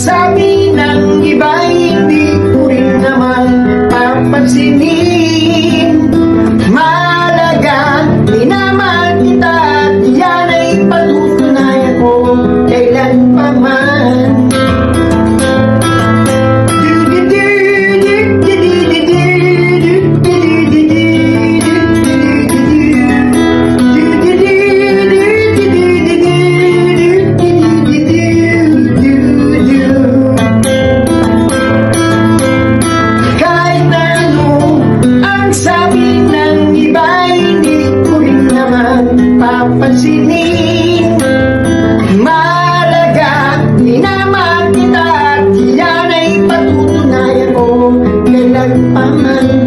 sabi ng iba'y hindi ko rin naman papansinin. Mahalaga, minamahal kita at yan ay patutunayan ko kailan pa man. Papansinin, mahalaga, minamahal kita at yan ay patutunayan ko kailan pa man.